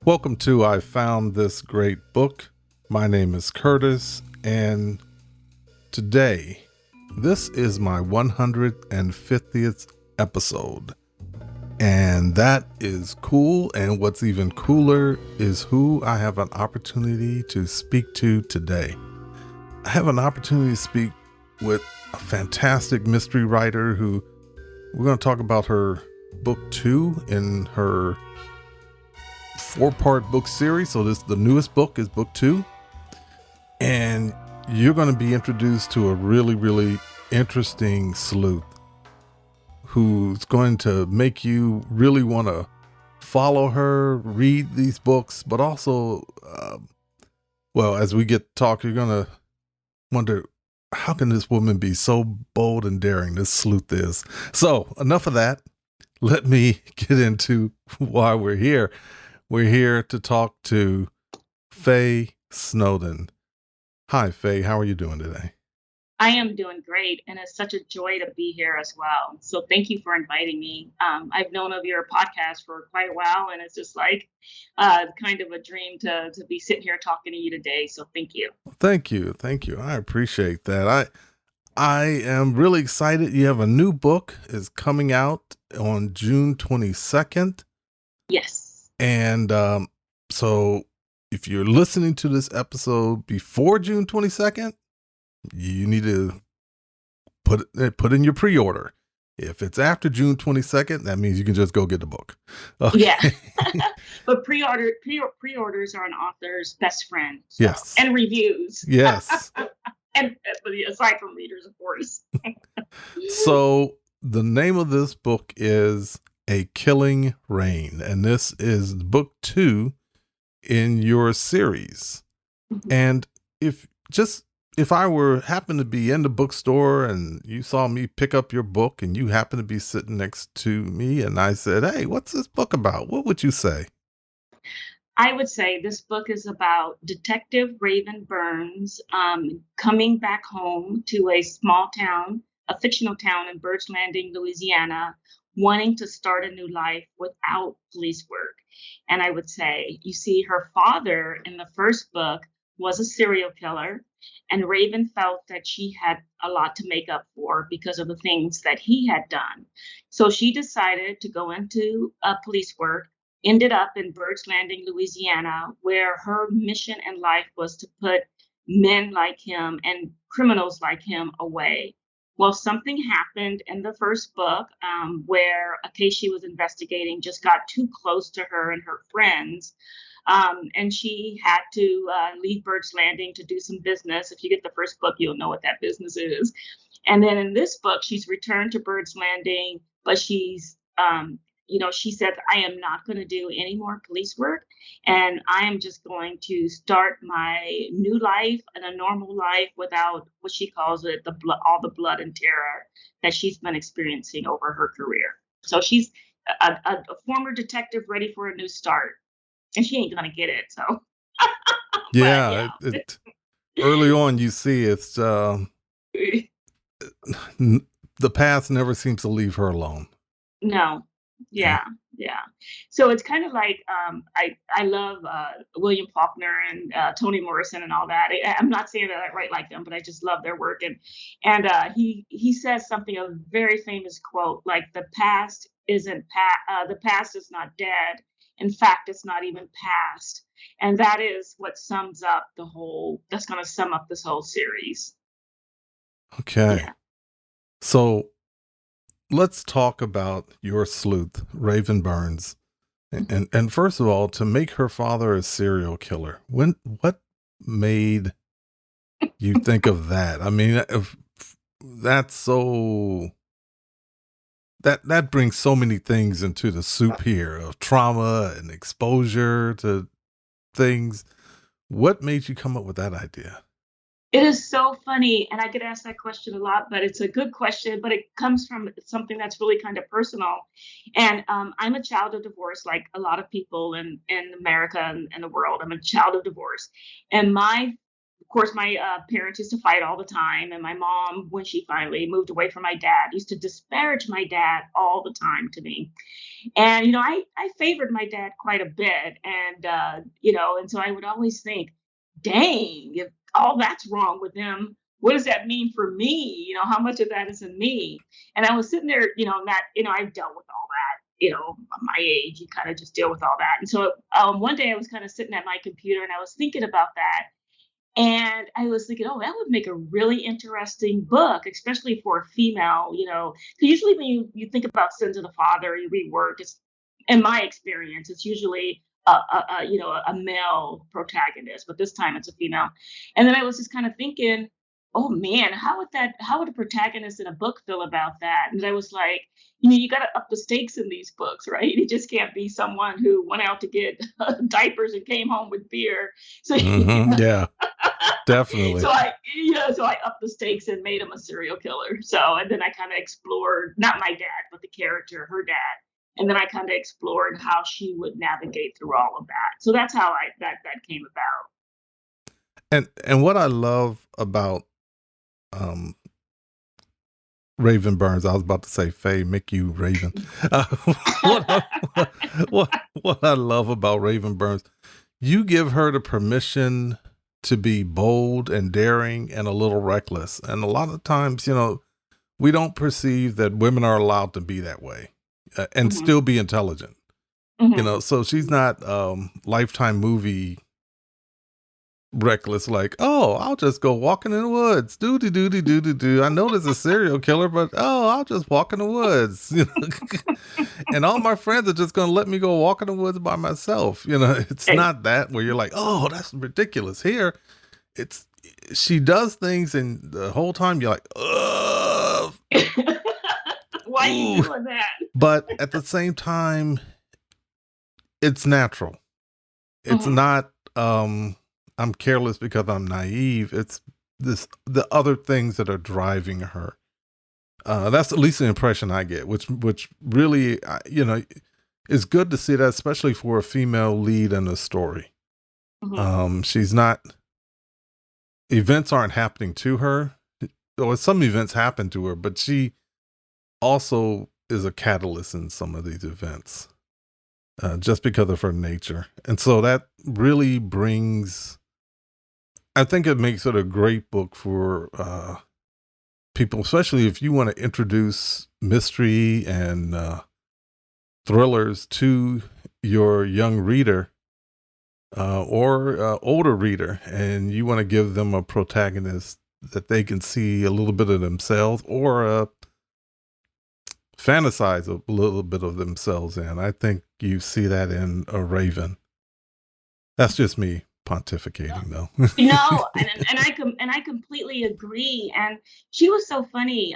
Welcome to I Found This Great Book. My name is Curtis, and today, this is my 150th episode. And that is cool, and what's even cooler is who I have an opportunity to speak to today. I have an opportunity to speak with a fantastic mystery writer who we're going to talk about her book 2 in her 4-part book series. So the newest book is book 2, and you're going to be introduced to a really interesting sleuth who's going to make you really want to follow her, read these books, but also as we get to talk, you're going to wonder, how can this woman be so bold and daring? This sleuth is. So enough of that. Let me get into why we're here. We're here to talk to Faye Snowden. Hi, Faye. How are you doing today? I am doing great, and it's such a joy to be here as well. So thank you for inviting me. I've known of your podcast for quite a while, and it's just like kind of a dream to be sitting here talking to you today. So thank you. Thank you. I appreciate that. I am really excited. You have a new book is coming out on June 22nd. Yes. And so if you're listening to this episode before June 22nd, you need to put in your pre-order. If it's after June 22nd, that means you can just go get the book. Okay. Yeah. But pre-orders are an author's best friend. So. Yes. And reviews. Yes. and aside from readers, of course. So the name of this book is A Killing Rain, and this is book 2 in your series. Mm-hmm. And if I happen to be in the bookstore and you saw me pick up your book and you happen to be sitting next to me and I said, "Hey, what's this book about?" What would you say? I would say this book is about Detective Raven Burns coming back home to a small town, a fictional town in Burns Landing, Louisiana, wanting to start a new life without police work. And I would say, you see, her father in the first book was a serial killer, and Raven felt that she had a lot to make up for because of the things that he had done. So she decided to go into police work, ended up in Burns Landing, Louisiana, where her mission in life was to put men like him and criminals like him away. Well, something happened in the first book where a case she was investigating just got too close to her and her friends. And she had to leave Burns Landing to do some business. If you get the first book, you'll know what that business is. And then in this book, she's returned to Burns Landing, but she's, she said, "I am not going to do any more police work, and I am just going to start my new life and a normal life without," what she calls it, all the blood and terror that she's been experiencing over her career. So she's a former detective ready for a new start. And she ain't gonna get it, so. Yeah, early on you see it's the past never seems to leave her alone. No. Yeah. So it's kind of like I love William Faulkner and Toni Morrison and all that. I'm not saying that I write like them, but I just love their work. And he says something, a very famous quote, like the past is not dead. In fact, it's not even past. And that is what sums up that's going to sum up this whole series. Okay. Yeah. So let's talk about your sleuth, Raven Burns. And first of all, to make her father a serial killer, what made you think of that? I mean, that's so... That brings so many things into the soup here of trauma and exposure to things. What made you come up with that idea? It is so funny, and I get asked that question a lot, but it's a good question, but it comes from something that's really kind of personal. And I'm a child of divorce, like a lot of people in America and the world. I'm a child of divorce. And my course, my parents used to fight all the time. And my mom, when she finally moved away from my dad, used to disparage my dad all the time to me. And, I favored my dad quite a bit. And, and so I would always think, dang, if all that's wrong with him, what does that mean for me? How much of that is in me? And I was sitting there, I've dealt with all that, at my age, you kind of just deal with all that. And so one day I was kind of sitting at my computer and I was thinking about that. And I was thinking, oh, that would make a really interesting book, especially for a female, 'cause usually when you think about Sins of the Father, you read work, it's, in my experience, it's usually a male protagonist, but this time it's a female. And then I was just kind of thinking, oh man, how would a protagonist in a book feel about that? And I was like, you got to up the stakes in these books, right? It just can't be someone who went out to get diapers and came home with beer. So, Yeah, definitely. so I upped the stakes and made him a serial killer. So, and then I kind of explored not my dad, but the character, her dad. And then I kind of explored how she would navigate through all of that. So that's how that came about. And what I love about um, Raven Burns, I was about to say Faye, make you Raven. What I love about Raven Burns, you give her the permission to be bold and daring and a little reckless. And a lot of times, we don't perceive that women are allowed to be that way and Mm-hmm. still be intelligent. Mm-hmm. So she's not Lifetime movie reckless, like, oh, I'll just go walking in the woods. Do. I know there's a serial killer, but I'll just walk in the woods. And all my friends are just gonna let me go walk in the woods by myself. It's not that where you're like, oh, that's ridiculous. Here, she does things and the whole time you're like, ugh. Why are you doing that? But at the same time, it's natural. It's not I'm careless because I'm naive. It's the other things that are driving her. That's at least the impression I get, which really, is good to see that, especially for a female lead in a story. She's not, events aren't happening to her, or some events happen to her, but she also is a catalyst in some of these events, just because of her nature. And so that really I think it makes it a great book for people, especially if you want to introduce mystery and thrillers to your young reader or older reader, and you want to give them a protagonist that they can see a little bit of themselves or fantasize a little bit of themselves in. I think you see that in a Raven. That's just me pontificating, though. And I completely agree. And she was so funny.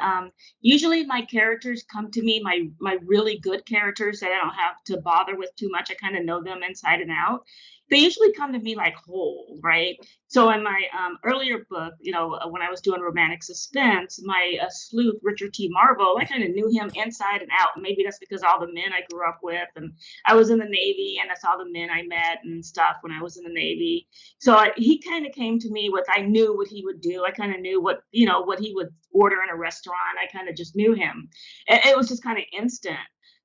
Usually my characters come to me, my really good characters that I don't have to bother with too much. I kind of know them inside and out. They usually come to me like whole, right? So in my earlier book, when I was doing romantic suspense, my sleuth, Richard T. Marvel, I kind of knew him inside and out. Maybe that's because all the men I grew up with, and I was in the Navy, and that's all the men I met and stuff when I was in the Navy. So he kind of came to me with, I knew what he would do. I kind of knew what he would order in a restaurant. I kind of just knew him. It was just kind of instant.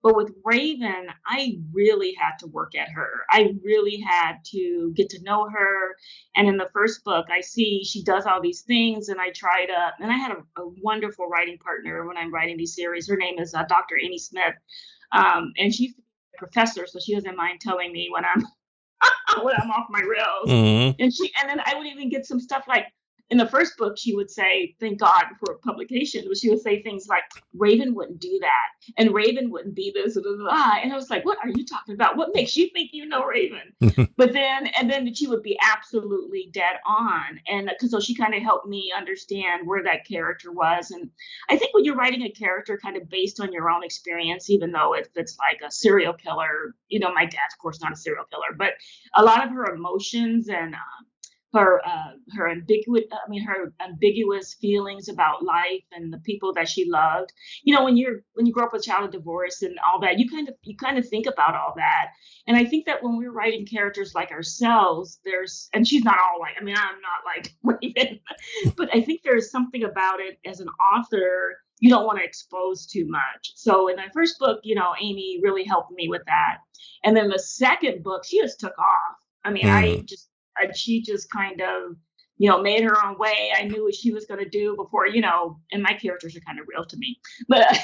But with Raven, I really had to work at her. I really had to get to know her. And in the first book, I see she does all these things, and I had a wonderful writing partner when I'm writing these series. Her name is Dr. Amy Smith. And she's a professor, so she doesn't mind telling me when I'm off my rails. Mm-hmm. And then I would even get some stuff like, in the first book, she would say, thank God for publication, but she would say things like, Raven wouldn't do that, and Raven wouldn't be this, and I was like, what are you talking about? What makes you think you know Raven? But then she would be absolutely dead on. And so she kind of helped me understand where that character was. And I think when you're writing a character kind of based on your own experience, even though if it's like a serial killer, my dad's, of course, not a serial killer, but a lot of her emotions and her ambiguous feelings about life and the people that she loved. When you grow up with a child of divorce and all that, you kind of think about all that. And I think that when we're writing characters like ourselves, and she's not all like, I'm not like Raven, but I think there's something about it as an author you don't want to expose too much. So in my first book, Amy really helped me with that. And then the second book, she just took off. I mean, Mm. she just kind of, made her own way. I knew what she was going to do before, and my characters are kind of real to me, but,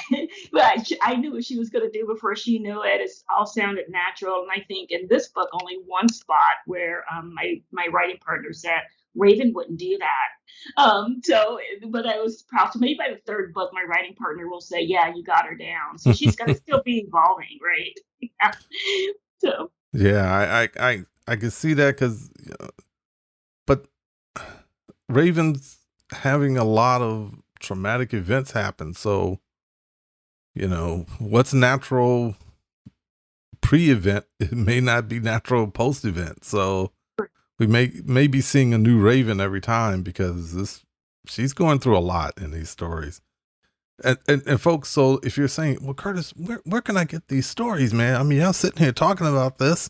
I knew what she was going to do before she knew it. It all sounded natural. And I think in this book, only one spot where my writing partner said, Raven wouldn't do that. But I was proud. So maybe by the third book, my writing partner will say, yeah, you got her down. So she's going to still be evolving, right? Yeah. So. Yeah, I can see that because, but Raven's having a lot of traumatic events happen. So, what's natural pre-event, it may not be natural post-event. So we may be seeing a new Raven every time because she's going through a lot in these stories. And folks, so if you're saying, well, Curtis, where can I get these stories, man? I mean, I'm sitting here talking about this.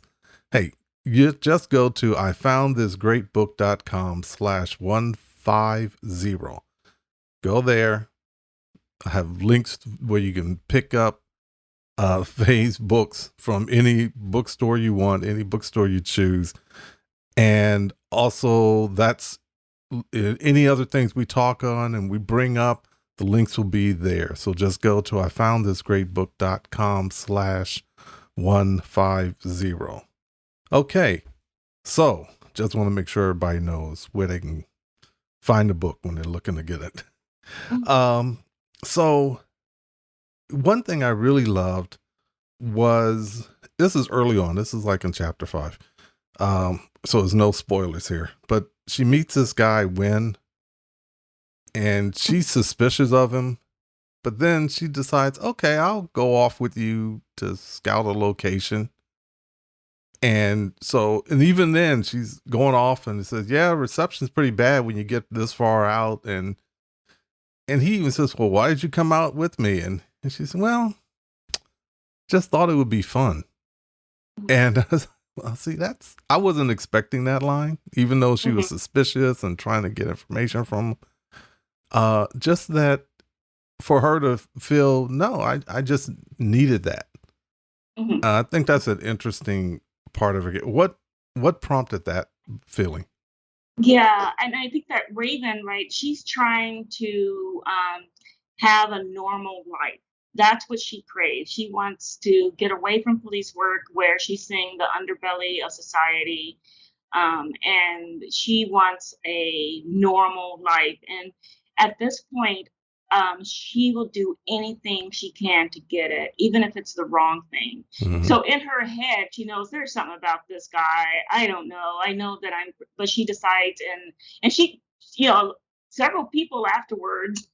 Hey, you just go to ifoundthisgreatbook.com/150. Go there. I have links where you can pick up Faye's books from any bookstore you want, any bookstore you choose. And also that's any other things we talk on and we bring up, the links will be there. So just go to ifoundthisgreatbook.com/150. Okay. So just want to make sure everybody knows where they can find the book when they're looking to get it. So one thing I really loved was, this is early on. This is like in chapter 5. So there's no spoilers here, but she meets this guy, Win, and she's suspicious of him, but then she decides, okay, I'll go off with you to scout a location. And even then she's going off and it says, yeah, reception's pretty bad when you get this far out. And he even says, well, why did you come out with me? And she said, well, just thought it would be fun. And well, see, I wasn't expecting that line, even though she was suspicious and trying to get information from just that for her to feel, no, I just needed that. I think that's an interesting part of it. What prompted that feeling? Yeah, and I think that Raven, right, she's trying to have a normal life. That's what she craves. She wants to get away from police work where she's seeing the underbelly of society. And she wants a normal life. And at this point, she will do anything she can to get it, even if it's the wrong thing. So in her head, she knows there's something about this guy. I don't know. I know that but she decides, and she, several people afterwards,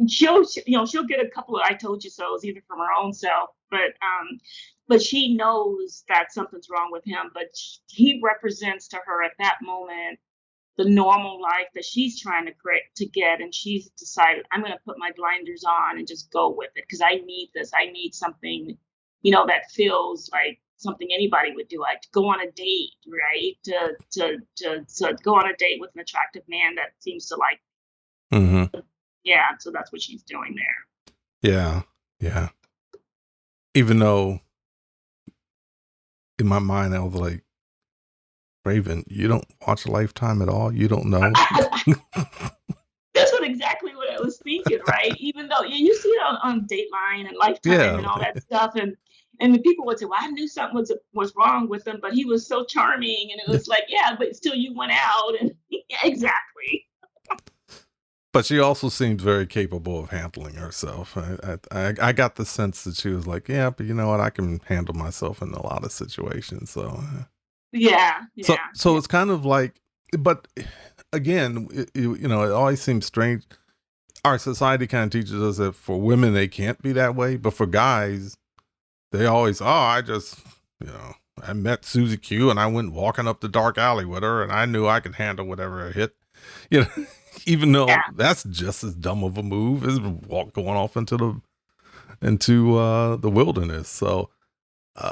she'll get a couple of I told you so's even from her own self, but she knows that something's wrong with him, but he represents to her at that moment the normal life that she's trying to get, and she's decided, I'm going to put my blinders on and just go with it because I need this. I need something, that feels like something anybody would do. Like to go on a date, right? To go on a date with an attractive man that seems to like. Yeah, so that's what she's doing there. Yeah. Even though in my mind I was like, Raven, you don't watch Lifetime at all? You don't know? That's exactly what I was thinking, right? Even though you see it on Dateline and Lifetime and all that stuff, and the people would say, well, I knew something was wrong with him, but he was so charming, and it was like, yeah, but still you went out, and yeah, exactly. But she also seemed very capable of handling herself. I got the sense that she was like, yeah, but you know what? I can handle myself in a lot of situations. So yeah. So it's kind of like, but again, it always seems strange. Our society kind of teaches us that for women, they can't be that way. But for guys, they always, I just I met Susie Q and I went walking up the dark alley with her, and I knew I could handle whatever I hit. You know, even though Yeah. that's just as dumb of a move as going off into the wilderness. So,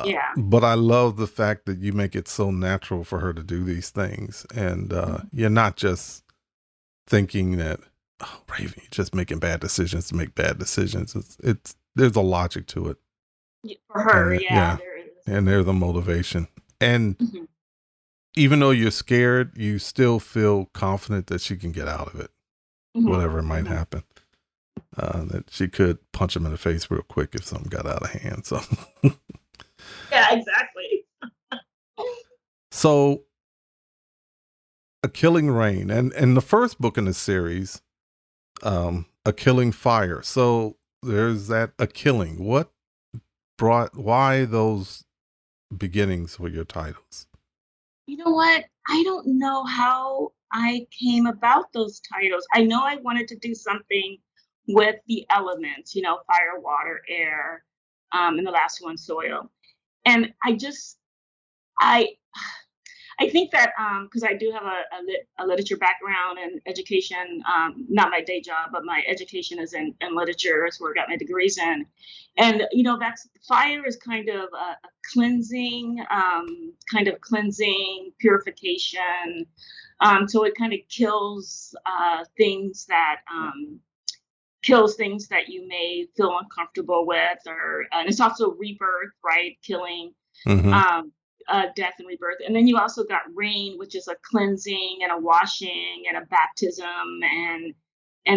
Yeah. but I love the fact that you make it so natural for her to do these things, and you're not just thinking that, oh, Raven, you're just making bad decisions to make bad decisions. It's there's a logic to it. For her, And yeah, there is. and there's a motivation. And Mhm. even though you're scared, you still feel confident that she can get out of it, Mhm. whatever might Mhm. happen. That she could punch him in the face real quick if something got out of hand. So, Yeah, exactly. so A Killing Rain, and the first book in the series, A Killing Fire. So there's that A Killing. Why those beginnings for your titles? You know what? I don't know how I came about those titles. I know I wanted to do something with the elements, fire, water, air, and the last one, soil. And I I think that because I do have a literature background and education, not my day job, but my education is in literature. It's where I got my degrees in, and that's fire is kind of a cleansing, purification. So it kind of kills things that you may feel uncomfortable with, or and it's also rebirth, right? Killing Mm-hmm. um, death and rebirth. And then you also got rain, which is a cleansing and a washing and a baptism, and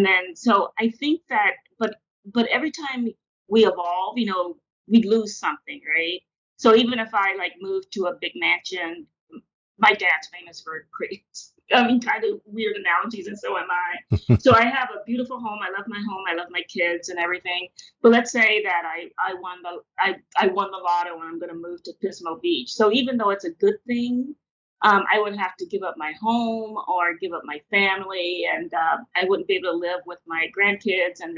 then so I think that, but every time we evolve, we lose something, right? So even if I like move to a big mansion, my dad's famous for great, I mean, kind of weird analogies, and so am I. So I have a beautiful home. I love my home. I love my kids and everything. But let's say that I won the lotto and I'm going to move to Pismo Beach. So even though it's a good thing, I would have to give up my home or give up my family, and I wouldn't be able to live with my grandkids and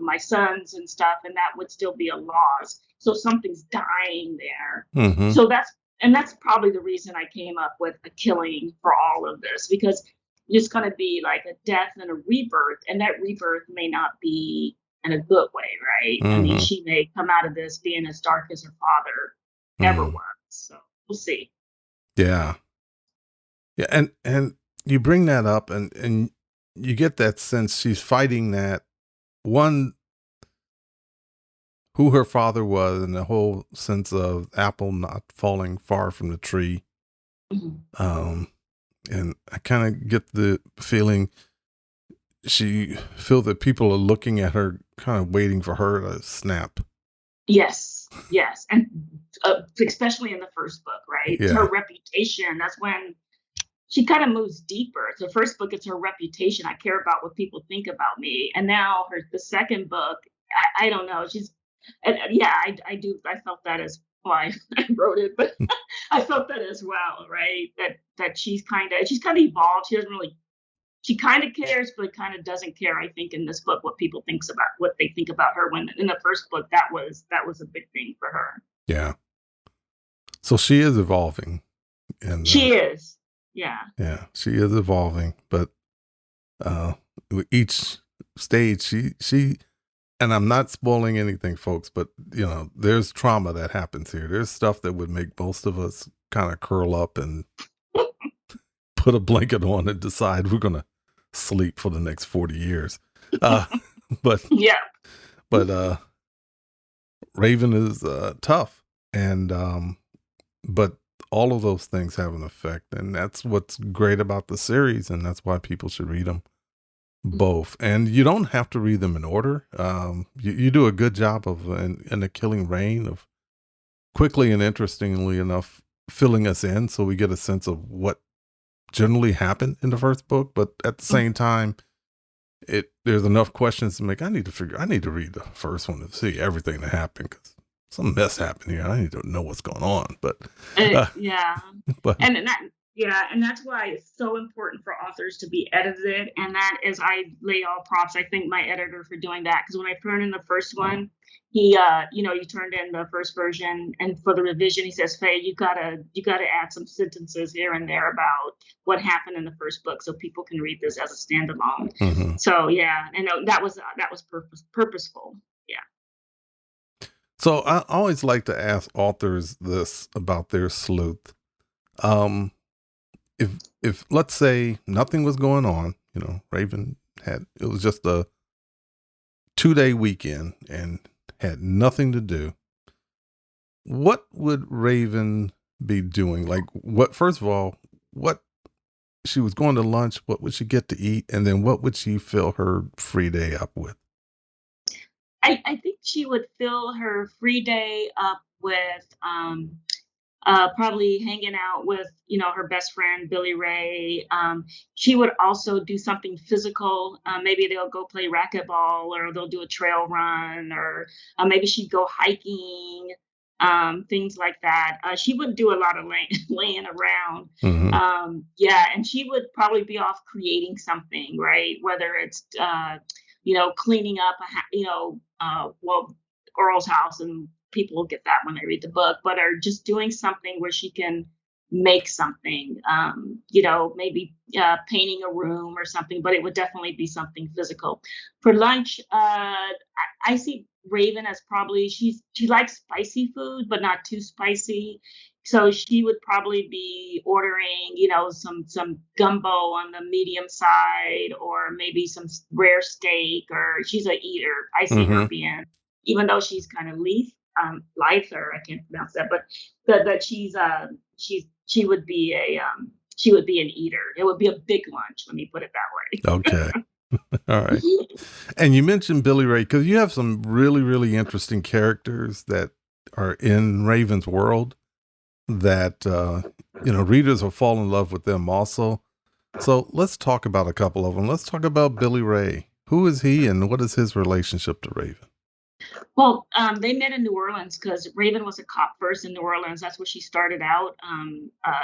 my sons and stuff, and that would still be a loss. So something's dying there. Mm-hmm. So that's probably the reason I came up with A Killing for all of this, because it's going to be like a death and a rebirth, and that rebirth may not be in a good way, right? I mean, Mm-hmm. she may come out of this being as dark as her father ever Mm-hmm. was. So we'll see. Yeah. Yeah. And you bring that up, and you get that sense she's fighting that one, who her father was, and the whole sense of apple not falling far from the tree. Mhm. And I kind of get the feeling she feel that people are looking at her, kind of waiting for her to snap. Yes, yes, and especially in the first book, right? It's her Yeah. reputation. That's when she kind of moves deeper. It's her first book, it's her reputation. I care about what people think about me. And now the second book, I don't know. Yeah, I do. I felt that as why I wrote it, but I felt that as well, right? That she's kind of evolved. She kind of cares, but kind of doesn't care. I think in this book, what they think about her. When in the first book, that was a big thing for her. Yeah. So she is evolving, and She is, yeah. yeah, she is evolving, but with each stage, she, and I'm not spoiling anything, folks, but there's trauma that happens here. There's stuff that would make most of us kind of curl up and put a blanket on and decide we're going to sleep for the next 40 years. But, Yeah. but, Raven is, tough, and, but all of those things have an effect, and that's what's great about the series, and that's why people should read them both. And you don't have to read them in order. You do a good job of in A Killing Rain of quickly and interestingly enough filling us in, so we get a sense of what generally happened in the first book. But at the same time, there's enough questions to make. I need to read the first one to see everything that happened, because some mess happened here. I need to know what's going on. But Yeah. but And that, Yeah, and that's why it's so important for authors to be edited. And that is, I lay all props. I thank my editor for doing that, because when I turned in the first one, you turned in the first version, and for the revision, he says, "Faye, you gotta add some sentences here and there about what happened in the first book, so people can read this as a standalone." Hmm. So yeah, and that was purposeful. Yeah. So I always like to ask authors this about their sleuth. Um, if let's say nothing was going on, Raven it was just a 2-day weekend and had nothing to do, what would Raven be doing? Like, first of all, what she was going to lunch, what would she get to eat? And then what would she fill her free day up with? I think she would fill her free day up with probably hanging out with her best friend Billy Ray. She would also do something physical. Maybe they'll go play racquetball, or they'll do a trail run, or maybe she'd go hiking. Things like that. She wouldn't do a lot of laying around. Hmm. Yeah, and she would probably be off creating something, right? Whether it's cleaning up well, Earl's house, and people will get that when they read the book, but are just doing something where she can make something, maybe painting a room or something, but it would definitely be something physical. For lunch, I see Raven as probably, she likes spicy food, but not too spicy. So she would probably be ordering, some gumbo on the medium side, or maybe some rare steak, or she's a eater. I see her Hmm. being, even though she's kind of lithe, or I can't pronounce that, but that she would be an eater. It would be a big lunch. Let me put it Okay. All right. that way. And you mentioned Billy Ray, because you have some really, really interesting characters that are in Raven's world that, readers will fall in love with them also. So let's talk about a couple of them. Let's talk about Billy Ray. Who is he and what is his relationship to Raven? Well, they met in New Orleans because Raven was a cop first in New Orleans. That's where she started out,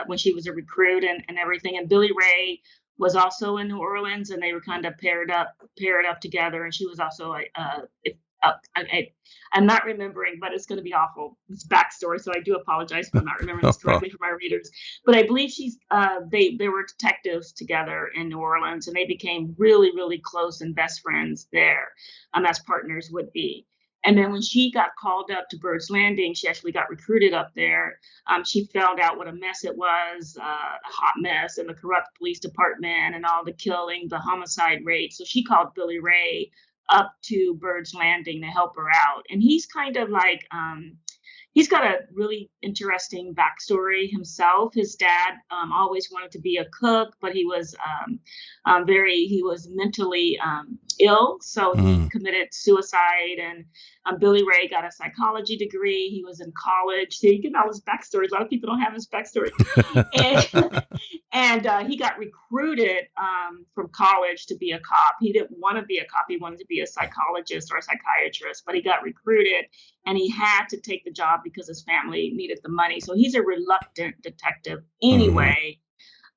when she was a recruit, and everything. And Billy Ray was also in New Orleans, and they were kind of paired up together. And she was also I'm not remembering, but it's going to be awful. It's backstory, so I do apologize for not remembering No this problem. correctly for my readers. But I believe they were detectives together in New Orleans, and they became really, really close and best friends there, as partners would be. And then when she got called up to Bird's Landing, she actually got recruited up there. She found out what a mess it was, a hot mess, and the corrupt police department, and all the killing, the homicide rate. So she called Billy Ray up to Bird's Landing to help her out. And he's kind of like, he's got a really interesting backstory himself. His dad always wanted to be a cook, but he was he was mentally ill, so he Mm. committed suicide. And Billy Ray got a psychology degree. He was in college. So you get all his backstory. A lot of people don't have his backstory. And he got recruited from college to be a cop. He didn't want to be a cop. He wanted to be a psychologist or a psychiatrist, but he got recruited, and he had to take the job because his family needed the money. So he's a reluctant detective Hmm. anyway.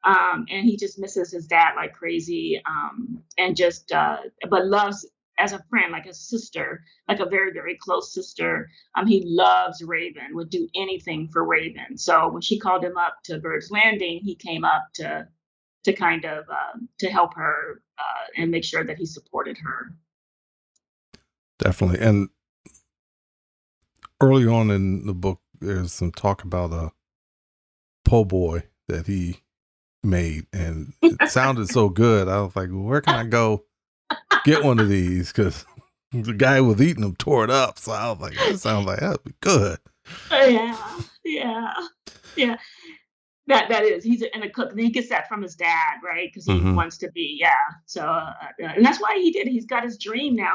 And he just misses his dad like crazy, and just, but loves, as a friend, like a sister, like a very, very close sister. He loves Raven, would do anything for Raven. So when she called him up to Bird's Landing, he came up to kind of to help her, and make sure that he supported her. Definitely. And early on in the book, there's some talk about a po' boy that he made, and it sounded so good. I was like, well, where can I go get one of these? Because the guy was eating them tore it up. So I was like, that sounds like that'd be good. Yeah, yeah, yeah. That is, and a cook. And he gets that from his dad, right? Because he Hmm. wants to be, yeah. So, and that's why he did. He's got his dream now.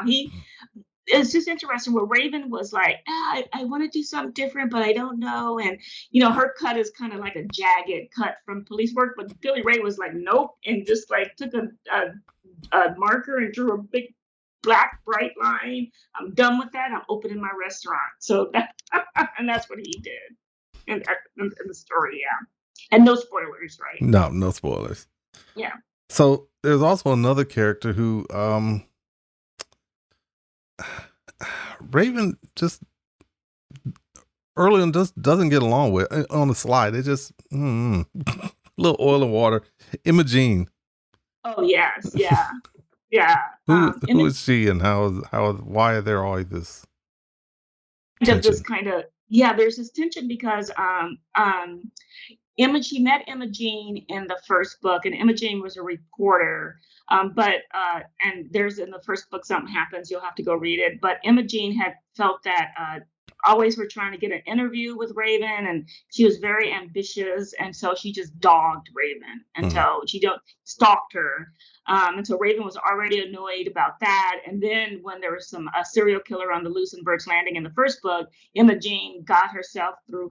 It's just interesting where Raven was like, I want to do something different, but I don't know. And her cut is kind of like a jagged cut from police work, but Billy Ray was like, nope, and just like took a marker and drew a big black bright line. I'm done with that. I'm opening my restaurant. So that, and that's what he did in the story. Yeah. And no spoilers, right? No spoilers. Yeah. So there's also another character who Raven just early on just doesn't get along with on the slide. It just a little oil and water. Imogene. Oh yes, yeah, yeah. Who is she, and why are there always this tension? There's this tension because Imogene met Imogene in the first book, and Imogene was a reporter. And there's in the first book something happens. You'll have to go read it. But Imogene had felt that always were trying to get an interview with Raven, and she was very ambitious, and so she just dogged Raven until she stalked her. And so Raven was already annoyed about that. And then when there was a serial killer on the loose in Bird's Landing in the first book, Imogene got herself through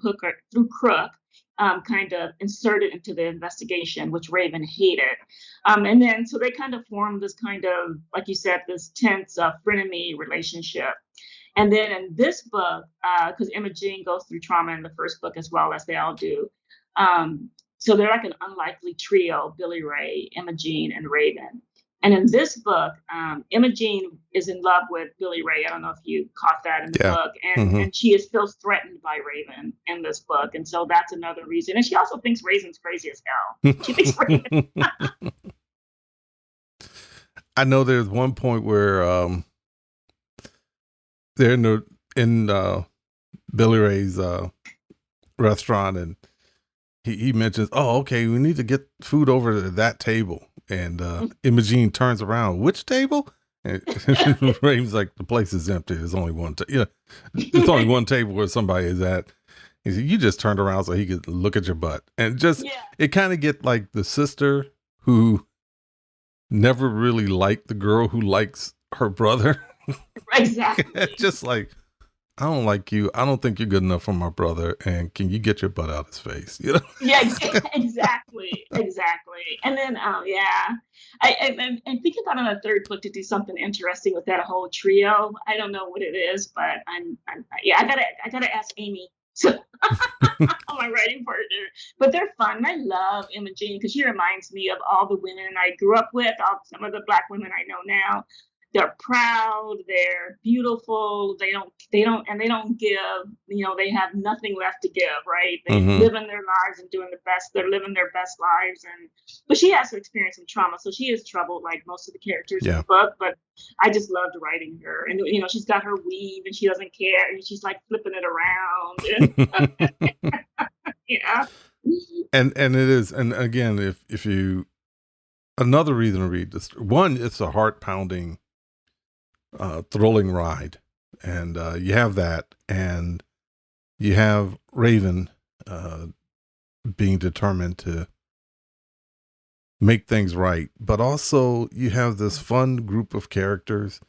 crook. Kind of inserted into the investigation, which Raven hated. And then so they kind of formed this kind of, like you said, this tense frenemy relationship. And then in this book, because Imogene goes through trauma in the first book as well, as they all do. So they're like an unlikely trio, Billy Ray, Imogene, and Raven. And in this book, Imogene is in love with Billy Ray. I don't know if you caught that in the book. And she is feels threatened by Raven in this book. And so that's another reason. And she also thinks Raven's crazy as hell. She thinks Raven. I know there's one point where they're in Billy Ray's restaurant, and he mentions, "Oh, okay, we need to get food over to that table." And Imogene turns around, "Which table?" And Raven's like, "The place is empty. There's only one. There's only one table where somebody is at." He said, "You just turned around so he could look at your butt." And just it kind of get like the sister who never really liked the girl who likes her brother. Exactly. Just like, I don't like you. I don't think you're good enough for my brother. And can you get your butt out of his face? You know? Yeah, exactly. And then, I'm thinking about on a third book to do something interesting with that whole trio. I don't know what it is, but I gotta ask Amy. So my writing partner, but they're fun. I love Imogene because she reminds me of all the women I grew up with, some of the Black women I know now. They're proud, they're beautiful, they don't give, they have nothing left to give, right? They live in their lives and they're living their best lives. But she has to experience some trauma, so she is troubled like most of the characters in the book, but I just loved writing her. And, she's got her weave and she doesn't care, and she's like flipping it around. Yeah. And it is, and again, if you, another reason to read this, one, it's a heart-pounding thrilling ride, and you have that, and you have Raven being determined to make things right, but also you have this fun group of characters,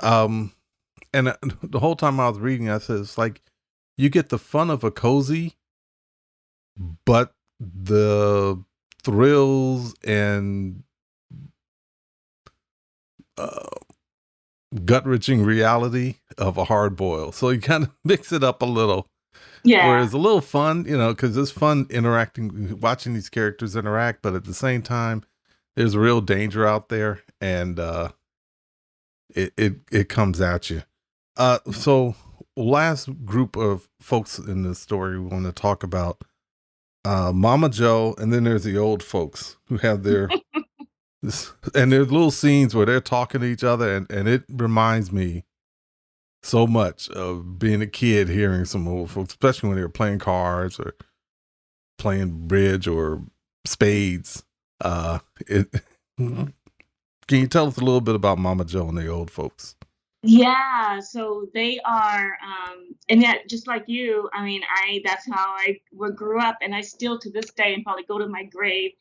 and the whole time I was reading, I said, it's like you get the fun of a cozy, but the thrills and gut-wrenching reality of a hard boil. So you kind of mix it up a little. Yeah. Whereas a little fun, because it's fun watching these characters interact, but at the same time, there's real danger out there, and it comes at you. So last group of folks in this story we want to talk about, Mamma Joe, and then there's the old folks who have their and there's little scenes where they're talking to each other, and it reminds me so much of being a kid, hearing some old folks, especially when they were playing cards or playing bridge or spades. Can you tell us a little bit about Mamma Joe and the old folks? Yeah, so they are, and yet just like you, that's how I grew up, and I still to this day, and probably go to my grave,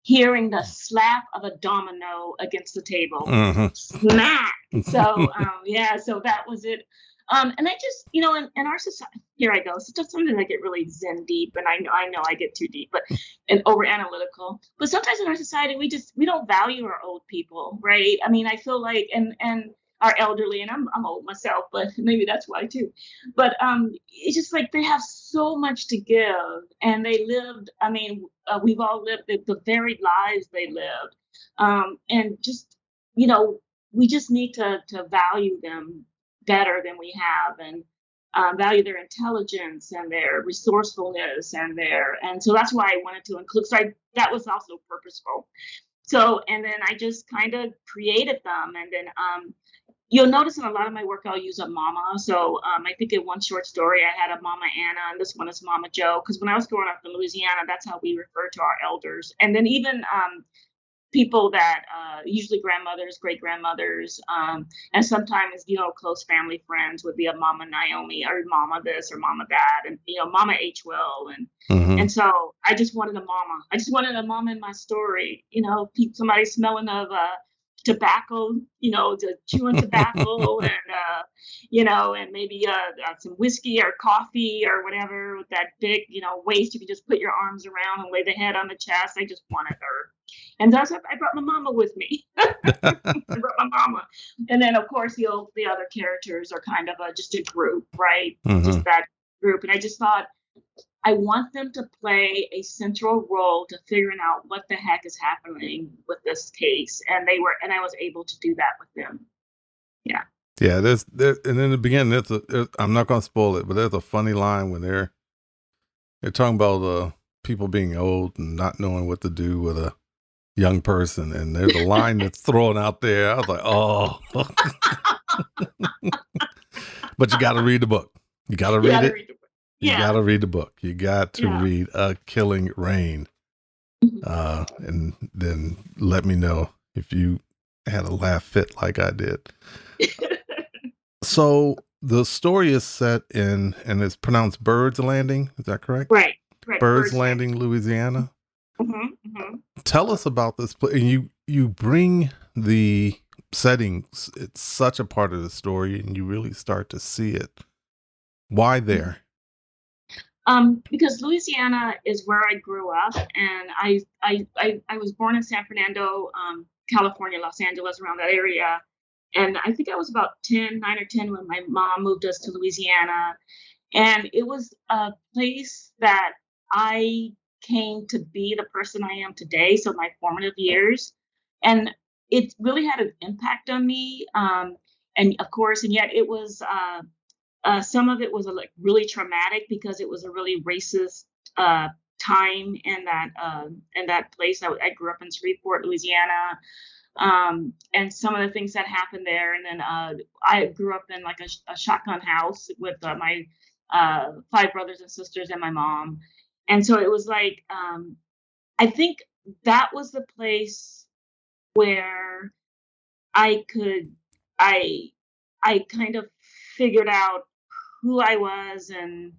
hearing the slap of a domino against the table. Smack. So, so that was it. And I just, in our society, here I go. So just sometimes I get really zen deep, and I know I get too deep, and over analytical. But sometimes in our society, we don't value our old people, right? I feel like, and are elderly, and I'm old myself, but maybe that's why too. But it's just like they have so much to give, and they lived. I mean, we've all lived the varied lives they lived, and just you know, we just need to value them better than we have, and value their intelligence and their resourcefulness and so that's why I wanted to include. So that was also purposeful. So and then I just kind of created them, and then you'll notice in a lot of my work I'll use a mama. So I think in one short story I had a Mama Anna, and this one is Mamma Joe, because when I was growing up in Louisiana, that's how we refer to our elders. And then even people that usually grandmothers, great grandmothers, and sometimes close family friends would be a Mama Naomi or Mama this or Mama that, and Mama H. Will, and so I just wanted a mama. I just wanted a mama in my story. Somebody smelling of tobacco, chewing tobacco, and and maybe some whiskey or coffee or whatever with that big, waist you can just put your arms around and lay the head on the chest. I just wanted her. And thus I brought my mama with me. I brought my mama. And then, of course, the other characters are kind of just a group, right? Just that group. And I just thought, I want them to play a central role to figuring out what the heck is happening with this case. And I was able to do that with them. Yeah. Yeah, and in the beginning, I'm not going to spoil it, but there's a funny line when they're talking about people being old and not knowing what to do with a young person, and there's a line that's thrown out there. I was like, oh. But you got to read the book. You got to read it. You got to read the book. You got to read A Killing Rain. And then let me know if you had a laugh fit like I did. So the story is set in, and it's pronounced Birds Landing. Is that correct? Right. Birds Landing, Louisiana. Tell us about this place. You bring the settings. It's such a part of the story, and you really start to see it. Why there? Because Louisiana is where I grew up, and I was born in San Fernando, California, Los Angeles, around that area. And I think I was about 9 or 10 when my mom moved us to Louisiana. And it was a place that I came to be the person I am today. So my formative years. And it really had an impact on me. And of course, and yet it was, some of it was like really traumatic because it was a really racist time in that place. I grew up in Shreveport, Louisiana. And some of the things that happened there. And then I grew up in like a shotgun house with my 5 brothers and sisters and my mom. And so it was like, I think that was the place where I kind of figured out who I was and,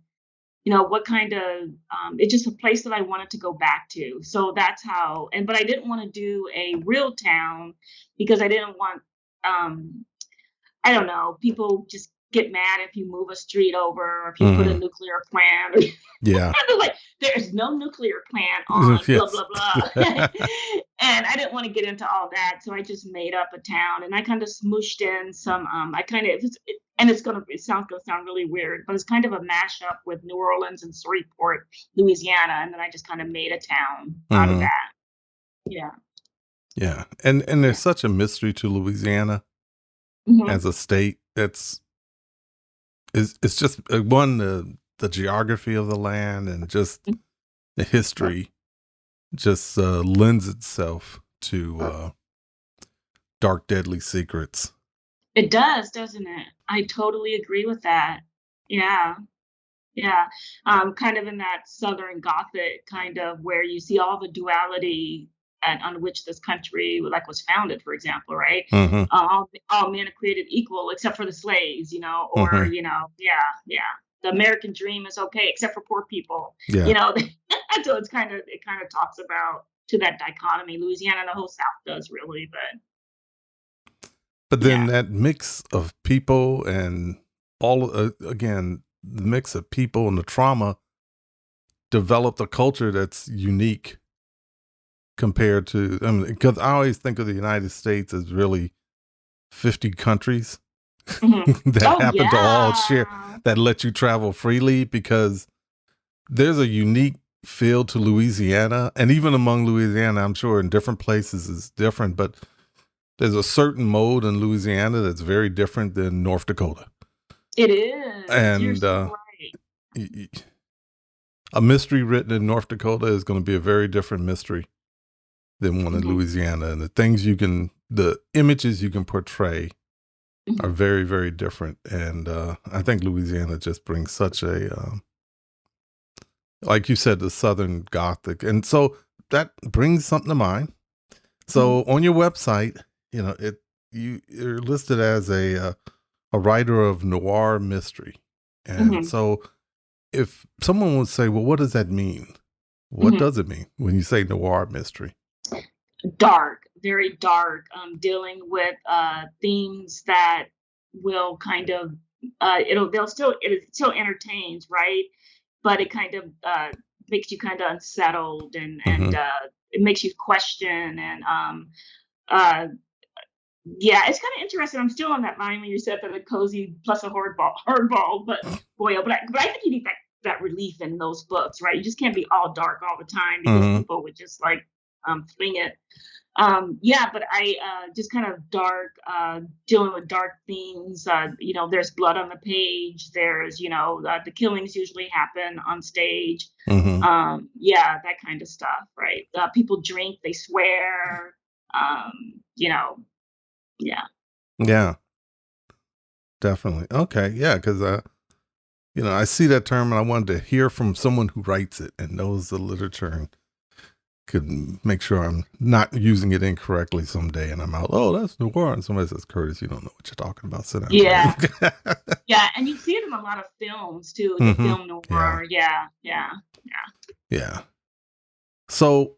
what kind of, it's just a place that I wanted to go back to. So that's how, but I didn't want to do a real town because I didn't want, I don't know, people just get mad if you move a street over or if you put a nuclear plant. Yeah. Like, there's no nuclear plant on, blah, blah, blah. And I didn't want to get into all that. So I just made up a town and I kind of smooshed in some, it sounds going to sound really weird, but it's kind of a mashup with New Orleans and Shreveport, Louisiana. And then I just kind of made a town out of that. Yeah. Yeah. And there's such a mystery to Louisiana as a state. It's just the geography of the land and just the history just lends itself to dark, deadly secrets. It does, doesn't it? I totally agree with that. Yeah. Yeah. Kind of in that Southern Gothic kind of where you see all the duality on which this country was founded, for example, right? All men are created equal except for the slaves, or, yeah. The American dream is okay, except for poor people, so it kind of talks about to that dichotomy. Louisiana and the whole South does really, but then that mix of people and all, again, the mix of people and the trauma developed a culture that's unique compared to, because I always think of the United States as really 50 countries Mm-hmm. that Oh happen to all share, yeah. that let you travel freely, because there's a unique feel to Louisiana. And even among Louisiana, I'm sure in different places it's different, but there's a certain mode in Louisiana that's very different than North Dakota. It is. You're And so right. y- y- a mystery written in North Dakota is going to be a very different mystery than one in Mm-hmm. Louisiana. And the images you can portray are Mm-hmm. very, very different. And I think Louisiana just brings such a, like you said, the Southern Gothic. And so that brings something to mind. So on your website, you're listed as a writer of noir mystery. And Mm-hmm. so if someone would say, well, what does that mean? What Mm-hmm. does it mean when you say noir mystery? Dark, very dark, dealing with themes that will kind of it still entertains, right? But it kind of makes you kind of unsettled, and Mm-hmm. it makes you question, and uh yeah, it's kind of interesting. I'm still on that line when you said that a cozy plus a hardball, but boy, but I think you need that relief in those books, right? You just can't be all dark all the time, because Mm-hmm. people would just like fling it. Yeah, but I just kind of dark, dealing with dark themes. There's blood on the page. There's, the killings usually happen on stage. Mm-hmm. Yeah, that kind of stuff, right? People drink, they swear. Um, you know, yeah. Yeah, definitely. Okay. Yeah. Cause, I see that term and I wanted to hear from someone who writes it and knows the literature and could make sure I'm not using it incorrectly someday. And I'm out, oh, that's noir. And somebody says, Curtis, you don't know what you're talking about. Sit down. Yeah, Right? yeah, and you see it in a lot of films too. The Mm-hmm. film Yeah. noir, yeah, yeah, yeah. Yeah. So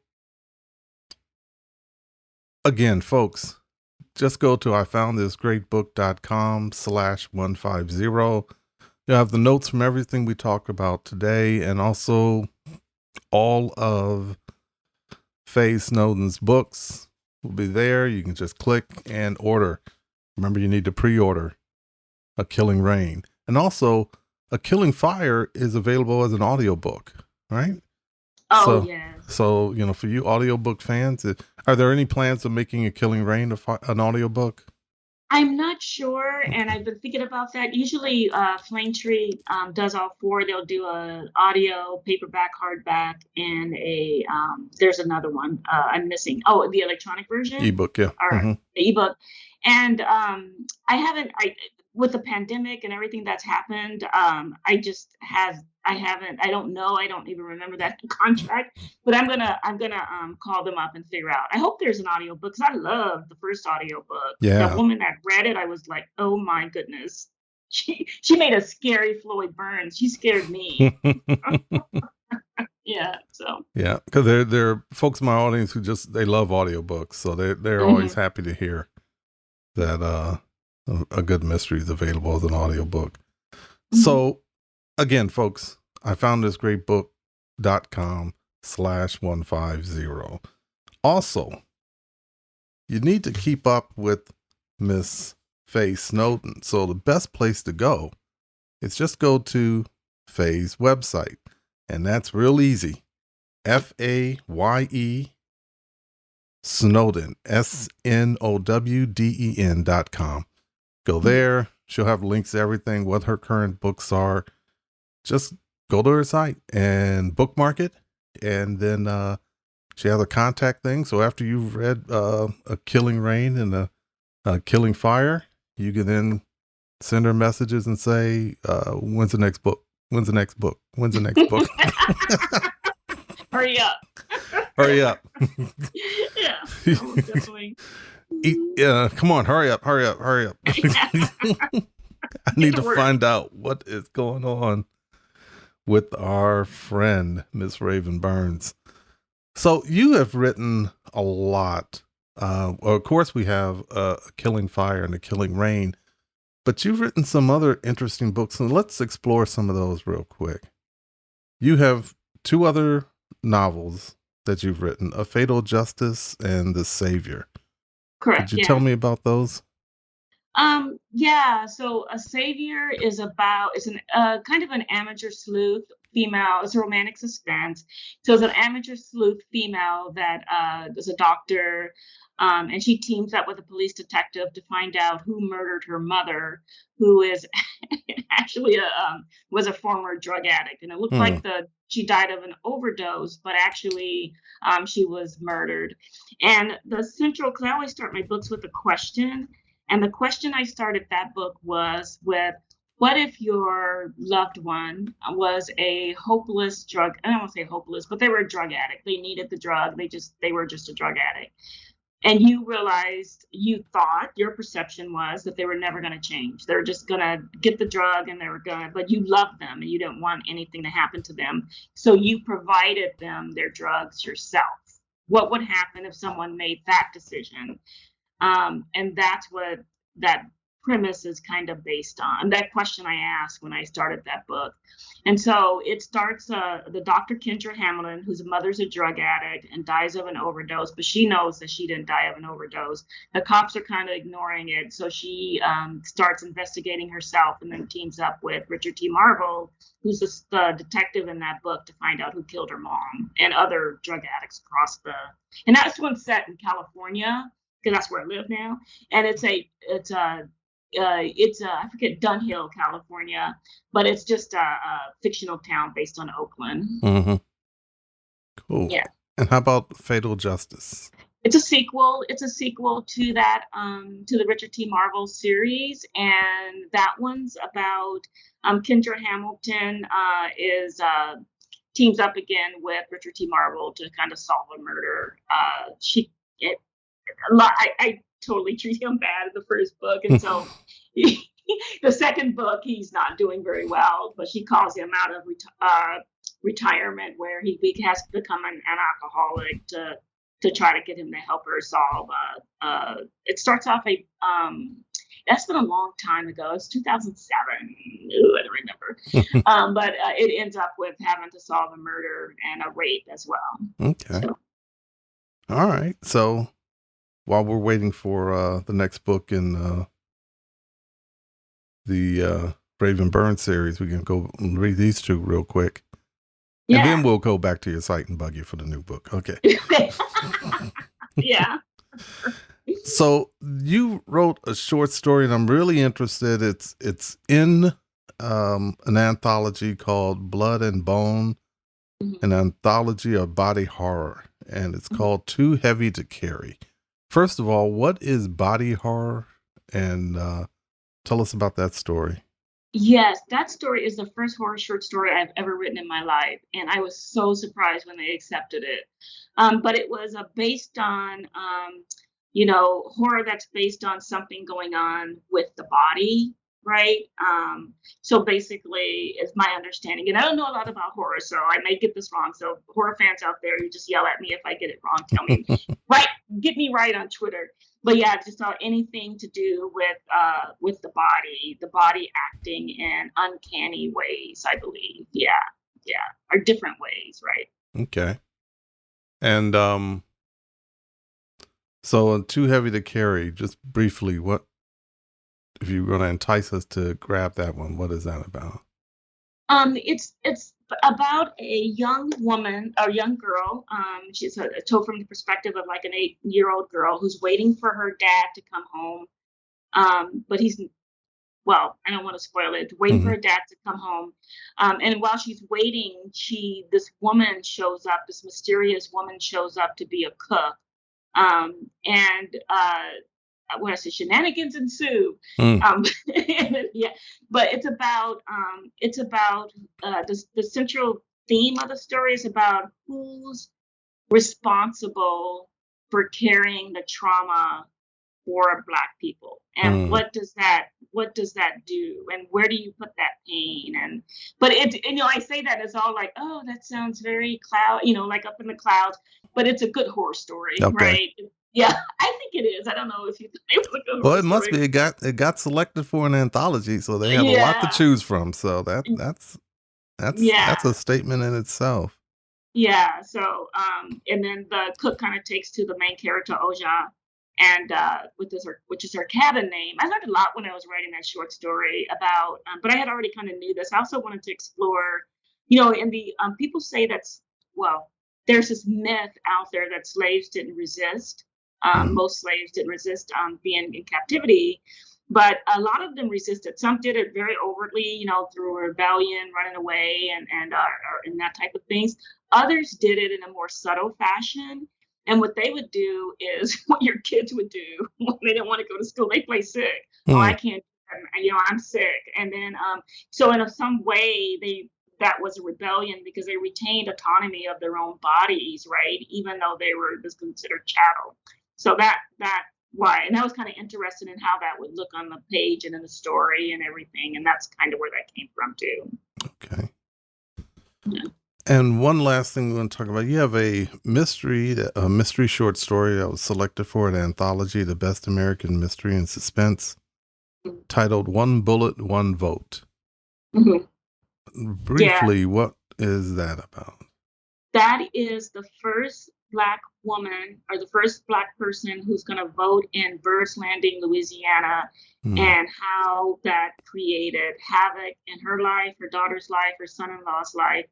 again, folks, just go to ifoundthisgreatbook.com/150. You have the notes from everything we talked about today, and also all of Faye Snowden's books will be there. You can just click and order. Remember, you need to pre-order A Killing Rain. And also, A Killing Fire is available as an audiobook, right? Oh So, yes. so for you audiobook fans, are there any plans of making A Killing Rain an audiobook? I'm not sure, and Okay. I've been thinking about that. Usually, Flame Tree does all four. They'll do a audio, paperback, hardback, and there's another one I'm missing. Oh, the electronic version Ebook, yeah. or Mm-hmm. the ebook. And I with the pandemic and everything that's happened, I don't know. I don't even remember that contract, but I'm gonna call them up and figure out. I hope there's an audiobook, because I loved the first audiobook. The Yeah. woman that read it, I was like, oh my goodness. She made a scary Floyd Burns. She scared me. Yeah. So Yeah, because there are folks in my audience who they love audiobooks, so they're always mhm. happy to hear that a good mystery is available as an audiobook. Mhm. So again, folks, I found this great book.com/150. Also, you need to keep up with Miss Faye Snowden. So the best place to go is just go to Faye's website. And that's real easy. FAYE Snowden, SNOWDEN.com. Go there. She'll have links to everything, what her current books are. Just go to her site and bookmark it. And then she has a contact thing. So after you've read A Killing Rain and A Killing Fire, you can then send her messages and say, when's the next book? When's the next book? When's the next book? Hurry up. Hurry up. Yeah. No, definitely. Come on, hurry up. I need to find out what is going on with our friend, Miss Raven Burns. So you have written a lot. Well, of course, we have A Killing Fire and A Killing Rain, but you've written some other interesting books, and let's explore some of those real quick. You have two other novels that you've written, A Fatal Justice and The Savior. Correct. Could you tell me about those? Yeah, so a savior is about it's an kind of an amateur sleuth female. It's a romantic suspense. So it's an amateur sleuth female that is a doctor, and she teams up with a police detective to find out who murdered her mother, who is actually was a former drug addict, and it looked Hmm. like the she died of an overdose, but actually she was murdered. And the central, because I always start my books with a question. And the question I started that book was with, what if your loved one was a hopeless drug, I don't want to say hopeless, but they were a drug addict. They needed the drug. They were just a drug addict. And you realized, you thought, your perception was that they were never going to change. They were just going to get the drug and they were going to, but you loved them and you didn't want anything to happen to them. So you provided them their drugs yourself. What would happen if someone made that decision? And that's what that premise is kind of based on. That question I asked when I started that book. And so it starts the Dr. Kendra Hamilton, whose mother's a drug addict and dies of an overdose, but she knows that she didn't die of an overdose. The cops are kind of ignoring it. So she starts investigating herself and then teams up with Richard T. Marvel, who's the detective in that book, to find out who killed her mom and other drug addicts across the. And that's one set in California, because that's where I live now. And it's I forget, Dunhill, California, but it's just a fictional town based on Oakland. Mm-hmm. Cool. Yeah. And how about Fatal Justice? It's a sequel. It's a sequel to that, to the Richard T. Marvel series, and that one's about Kendra Hamilton is teams up again with Richard T. Marvel to kind of solve a murder. I totally treat him bad in the first book, and so the second book he's not doing very well. But she calls him out of retirement, where he has become an alcoholic to try to get him to help her solve. It starts off that's been a long time ago. It's 2007. Ooh, I don't remember. But it ends up with having to solve a murder and a rape as well. Okay. So. All right. So while we're waiting for the next book in the Raven Burns series, we can go and read these two real quick. Yeah. And then we'll go back to your site and bug you for the new book. Okay. Yeah. So you wrote a short story, and I'm really interested. It's in an anthology called Blood and Bone, an anthology of body horror, and it's called Too Heavy to Carry. First of all, what is body horror? And tell us about that story. Yes, that story is the first horror short story I've ever written in my life, and I was so surprised when they accepted it. But it was based on, horror that's based on something going on with the body, right? So basically, is my understanding, and I don't know a lot about horror, so I may get this wrong. So horror fans out there, you just yell at me if I get it wrong. Tell me, right? Get me right on Twitter. But yeah, just anything to do with the body acting in uncanny ways, I believe. Yeah, or different ways, right? Okay. And so Too Heavy to Carry, just briefly, what, if you're going to entice us to grab that one, what is that about? It's about a young woman, a young girl. She's told from the perspective of like an 8-year-old girl who's waiting for her dad to come home. But I don't want to spoil it. Waiting for her dad to come home. And while she's waiting, this mysterious woman shows up to be a cook. When I say shenanigans ensue. Yeah, but it's about the central theme of the story is about who's responsible for carrying the trauma for Black people, and what does that do, and where do you put that pain? But I say that as all like, oh, that sounds very like up in the clouds, but it's a good horror story, Okay. right? Yeah, I think it is. I don't know if you think it was a good horror Well, it must story. be. It got selected for an anthology, so they have a lot to choose from. So that's a statement in itself. Yeah. So and then the cook kind of takes to the main character Oja, and which is her cabin name. I learned a lot when I was writing that short story about, but I had already kind of knew this. I also wanted to explore, in the people say well, there's this myth out there that slaves didn't resist. Mm. Most slaves didn't resist being in captivity, but a lot of them resisted. Some did it very overtly, through rebellion, running away, and that type of things. Others did it in a more subtle fashion. And what they would do is what your kids would do when they didn't want to go to school. They play sick. Oh, I Mm. can't. I'm sick. And then, so in some way, that was a rebellion because they retained autonomy of their own bodies, right? Even though they were just considered chattel. So that why, and I was kind of interested in how that would look on the page and in the story and everything, and that's kind of where that came from too. Okay. Yeah. And one last thing we want to talk about. You have a mystery short story that was selected for an anthology, The Best American Mystery and Suspense, titled One Bullet, One Vote. Mm-hmm. Briefly, what is that about? That is the first Black woman or the first Black person who's going to vote in Burns Landing, Louisiana, and how that created havoc in her life, her daughter's life, her son-in-law's life,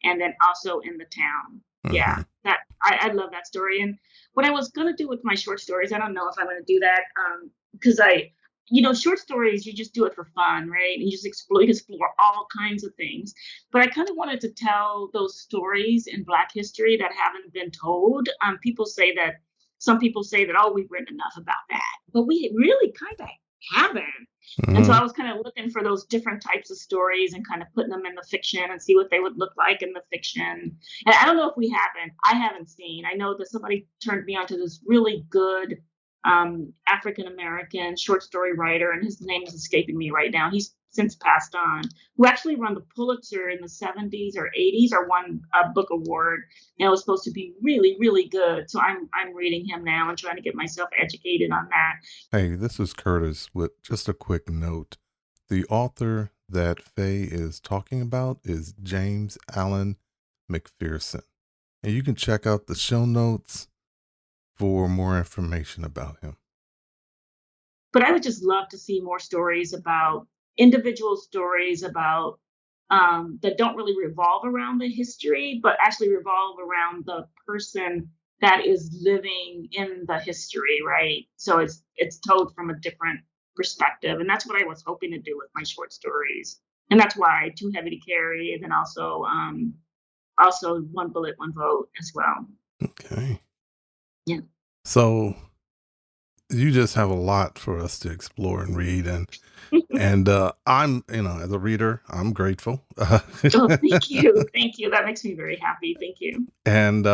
and then also in the town. Mm-hmm. Yeah, that I love that story. And what I was going to do with my short stories, I don't know if I'm going to do that because short stories, you just do it for fun, right? And you just explore all kinds of things. But I kind of wanted to tell those stories in Black history that haven't been told. Some people say that, oh, we've written enough about that, but we really kind of haven't. Mm-hmm. And so I was kind of looking for those different types of stories and kind of putting them in the fiction and see what they would look like in the fiction. And I don't know if I haven't seen. I know that somebody turned me on to this really good African-American short story writer, and his name is escaping me right now. He's since passed on, who actually won the Pulitzer in the 70s or 80s or won a book award. And it was supposed to be really, really good. So I'm reading him now and trying to get myself educated on that. Hey, this is Curtis with just a quick note. The author that Faye is talking about is James Alan McPherson. And you can check out the show notes for more information about him. But I would just love to see more stories about individual stories about that don't really revolve around the history, but actually revolve around the person that is living in the history, right? So it's told from a different perspective, and that's what I was hoping to do with my short stories, and that's why Too Heavy to Carry, and then also One Bullet, One Vote as well. Okay. Yeah. So you just have a lot for us to explore and read, and I'm, as a reader, I'm grateful. Oh, thank you. That makes me very happy. Thank you. And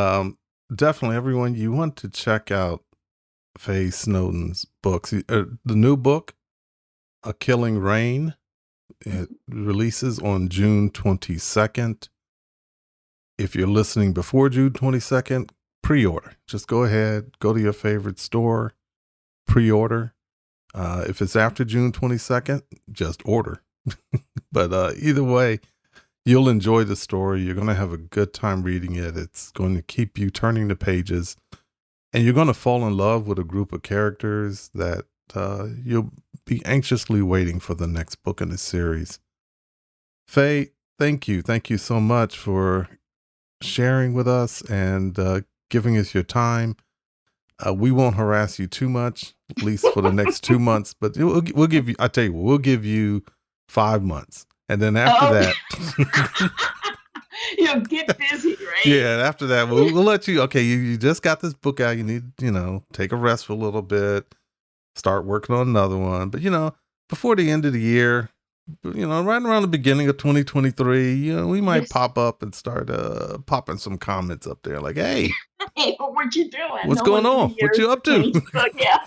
definitely, everyone, you want to check out Faye Snowden's books. The new book, A Killing Rain, it releases on June 22nd. If you're listening before June 22nd, pre-order. Just go ahead, go to your favorite store, pre-order. If it's after June 22nd, just order. But either way, you'll enjoy the story. You're going to have a good time reading it. It's going to keep you turning the pages. And you're going to fall in love with a group of characters that you'll be anxiously waiting for the next book in the series. Faye, thank you. Thank you so much for sharing with us and giving us your time. We won't harass you too much, at least for the next 2 months, but we'll give you, I tell you what, we'll give you 5 months. And then after that, get busy, right? Yeah. After that, we'll let you, okay, you just got this book out. You need, take a rest for a little bit, start working on another one. But, before the end of the year, right around the beginning of 2023, we might pop up and start popping some comments up there like, hey, what you doing? What's going on? What you up to? Yeah.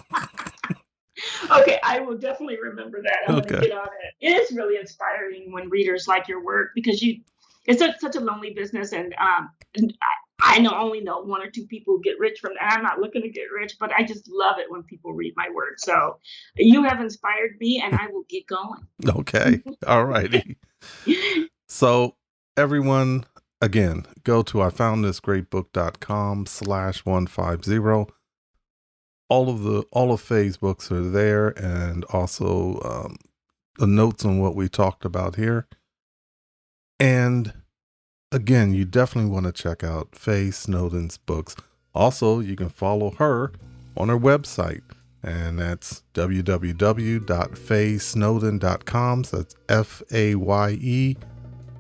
Okay, I will definitely remember that. I'm going to get on it. It is really inspiring when readers like your work because it's such a lonely business, and I only know 1 or 2 people get rich from that. I'm not looking to get rich, but I just love it when people read my work. So you have inspired me, and I will get going. Okay. All righty. So everyone, again, go to ifoundthisgreatbook.com/150. all of Faye's books are there, and also the notes on what we talked about here. And again, you definitely want to check out Faye Snowden's books. Also, you can follow her on her website, and that's www.fayesnowden.com. So that's FAYE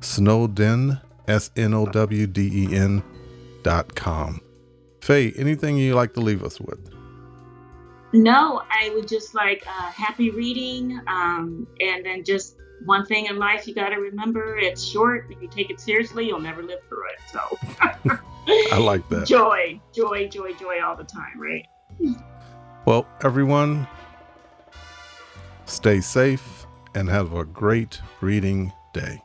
Snowden, SNOWDEN.com. Faye, anything you like to leave us with? No, I would just like happy reading. And then just one thing in life you got to remember, it's short. If you take it seriously, you'll never live through it. So I like that. Joy all the time, right? Well, everyone, stay safe and have a great reading day.